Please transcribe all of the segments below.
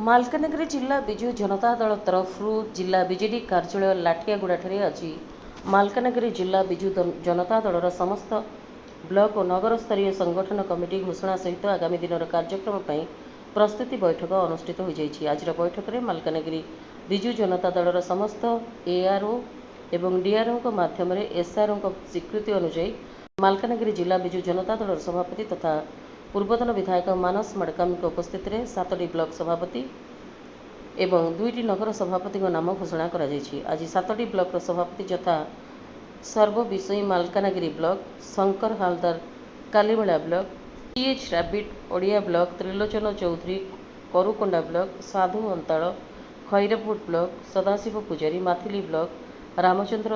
ମାଲକାନଗିରି ଜିଲ୍ଲା ବିଜୁ ଜନତା ଦଳ ତରଫରୁ ଜିଲ୍ଲା ବିଜେଡି କାର୍ଯ୍ୟାଳୟ ଲାଠିଆଗୁଡ଼ାଠାରେ ଆଜି ମାଲକାନଗିରି ଜିଲ୍ଲା ବିଜୁ ଜନତା ଦଳର ସମସ୍ତ ବ୍ଲକ ଓ ନଗରସ୍ତରୀୟ ସଂଗଠନ କମିଟି ଘୋଷଣା ସହିତ ଆଗାମୀ ଦିନର କାର୍ଯ୍ୟକ୍ରମ ପାଇଁ ପ୍ରସ୍ତୁତି ବୈଠକ ଅନୁଷ୍ଠିତ ହୋଇଯାଇଛି। ଆଜିର ବୈଠକରେ ମାଲକାନଗିରି ବିଜୁ ଜନତା ଦଳର ସମସ୍ତ ଏଆରଓ ଏବଂ ଡିଆରଓଙ୍କ ମାଧ୍ୟମରେ ଏସଆରଓଙ୍କ ସ୍ୱୀକୃତି ଅନୁଯାୟୀ ମାଲକାନଗିରି ଜିଲ୍ଲା ବିଜୁ ଜନତା ଦଳର ସଭାପତି ତଥା ପୂର୍ବତନ ବିଧାୟକ ମାନସ ମାଡକାମୀଙ୍କ ଉପସ୍ଥିତିରେ 7ଟି ବ୍ଲକ ସଭାପତି ଏବଂ 2ଟି ନଗର ସଭାପତିଙ୍କ ନାମ ଘୋଷଣା କରାଯାଇଛି। ଆଜି 7ଟି ବ୍ଲକର ସଭାପତି ଯଥା ସର୍ବବିଷୟୀ Malkangiri block, Shankar Haldar Kalimela block, T H ରାବିଟ ଓଡ଼ିଆ block, Trilochan Chowdhury Korukonda block, Sadhu Antal Khairput block, Sadashiv Pujari Mathili block, Ramchandra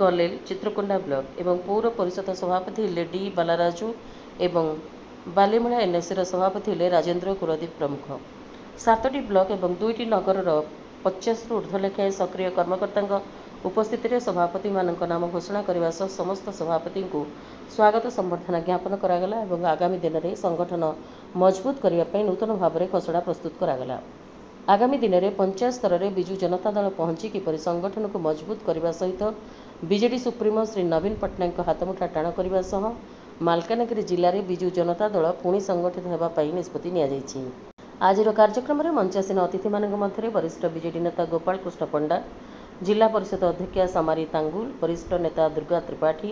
ଗଲେଲ ଚିତ୍ରକୋଣ୍ଡା ବ୍ଲକ ଏବଂ ପୌର ପରିଷଦ ସଭାପତି ହେଲେ ଡି ବାଲାରାଜୁ ଏବଂ ବାଲିମେଳା ଏନ୍ଏସିର ସଭାପତି ହେଲେ ରାଜେନ୍ଦ୍ର କୁଲଦୀପ ପ୍ରମୁଖ। 7ଟି ବ୍ଲକ ଏବଂ 2ଟି ନଗରର 50ରୁ ଊର୍ଦ୍ଧ୍ୱ ଲେଖାଏଁ ସକ୍ରିୟ କର୍ମକର୍ତ୍ତାଙ୍କ ଉପସ୍ଥିତିରେ ସଭାପତିମାନଙ୍କ ନାମ ଘୋଷଣା କରିବା ସହ ସମସ୍ତ ସଭାପତିଙ୍କୁ ସ୍ୱାଗତ ସମ୍ବର୍ଦ୍ଧନା ଜ୍ଞାପନ କରାଗଲା ଏବଂ ଆଗାମୀ ଦିନରେ ସଂଗଠନ ମଜବୁତ କରିବା ପାଇଁ ନୂତନ ଭାବରେ ଖସଡ଼ା ପ୍ରସ୍ତୁତ କରାଗଲା। ଆଗାମୀ ଦିନରେ ପଞ୍ଚାୟତ ସ୍ତରରେ ବିଜୁ ଜନତା ଦଳ ପହଞ୍ଚି କିପରି ସଂଗଠନକୁ ମଜବୁତ କରିବା ସହିତ ବିଜେଡି ସୁପ୍ରିମୋ ଶ୍ରୀ ନବୀନ ପଟ୍ଟନାୟକଙ୍କ ହାତମୁଠା ଟାଣ କରିବା ସହ ମାଲକାନଗିରି ଜିଲ୍ଲାରେ ବିଜୁ ଜନତା ଦଳ ପୁଣି ସଂଗଠିତ ହେବା ପାଇଁ ନିଷ୍ପତ୍ତି ନିଆଯାଇଛି। ଆଜିର କାର୍ଯ୍ୟକ୍ରମରେ ମଞ୍ଚାସୀନ ଅତିଥିମାନଙ୍କ ମଧ୍ୟରେ ବରିଷ୍ଠ ବିଜେଡି ନେତା ଗୋପାଳ କୃଷ୍ଣ ପଣ୍ଡା, ଜିଲ୍ଲା ପରିଷଦ ଅଧ୍ୟକ୍ଷା ସମାରୀ ତାଙ୍ଗୁଲ, ବରିଷ୍ଠ ନେତା ଦୁର୍ଗା ତ୍ରିପାଠୀ,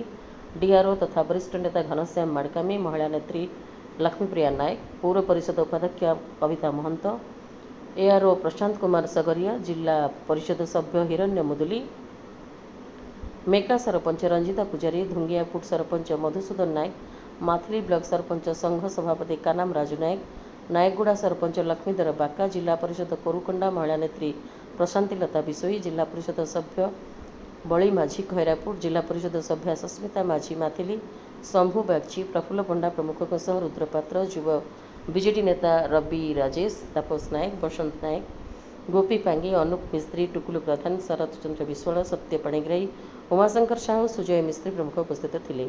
ଡିଆରଓ ତଥା ବରିଷ୍ଠ ନେତା ଘନଶ୍ୟାମ ମାଡକାମୀ, ମହିଳା ନେତ୍ରୀ ଲକ୍ଷ୍ମୀପ୍ରିୟା ନାୟକ, ପୌର ପରିଷଦ ଉପାଧ୍ୟକ୍ଷା କବିତା ମହନ୍ତ, ଏଆରଓ ପ୍ରଶାନ୍ତ କୁମାର ସଗରିଆ, ଜିଲ୍ଲା ପରିଷଦ ସଭ୍ୟ ହିରଣ୍ୟ ମୁଦୁଲି, ମେକା ସରପଞ୍ଚ ରଞ୍ଜିତା ପୂଜାରୀ, ଧୁଙ୍ଗିଆ ଫୁଟ ସରପଞ୍ଚ ମଧୁସୂଦନ ନାୟକ, ମାଥିଲି ବ୍ଲକ ସରପଞ୍ଚ ସଂଘ ସଭାପତି କାନାମ ରାଜୁ ନାୟକ, ନାୟକଗୁଡ଼ା ସରପଞ୍ଚ ଲକ୍ଷ୍ମୀଧର ବାକା, ଜିଲ୍ଲା ପରିଷଦ କୋରୁକୋଣ୍ଡା ମହିଳା ନେତ୍ରୀ ପ୍ରଶାନ୍ତିଲତା ବିଶୋଇ, ଜିଲ୍ଲା ପରିଷଦ ସଭ୍ୟ ବଳି ମାଝୀ ଖଇରାପୁଟ, ଜିଲ୍ଲା ପରିଷଦ ସଭ୍ୟା ସସ୍ମିତା ମାଝୀ ମାଥିଲି, ଶମ୍ଭୁ ବାଗଚି, ପ୍ରଫୁଲ୍ଲ ପଣ୍ଡା ପ୍ରମୁଖଙ୍କ ସହ ରୁଦ୍ର ପାତ୍ର, ଯୁବ ବିଜେଡି ନେତା ରବି ରାଜେଶ, ତାପସ ନାୟକ, ବସନ୍ତ ନାୟକ, ଗୋପୀ ପାଙ୍ଗି, ଅନୁପ ମିସ୍ତ୍ରୀ, ଟୁକୁଲୁ ପ୍ରଧାନ, ଶରତ ଚନ୍ଦ୍ର ବିଶ୍ୱାଳ, ସତ୍ୟ ପାଣିଗ୍ରାହୀ, ଉମାଶଙ୍କର ସାହୁ, ସୁଜୟ ମିସ୍ତ୍ରୀ ପ୍ରମୁଖ ଉପସ୍ଥିତ ଥିଲେ।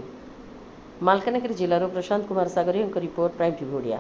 ମାଲକାନଗିରି ଜିଲ୍ଲାରୁ ପ୍ରଶାନ୍ତ କୁମାର ସାଗରିଆଙ୍କ ରିପୋର୍ଟ, ପ୍ରାଇମ୍ ଟିଭି ଓଡ଼ିଆ।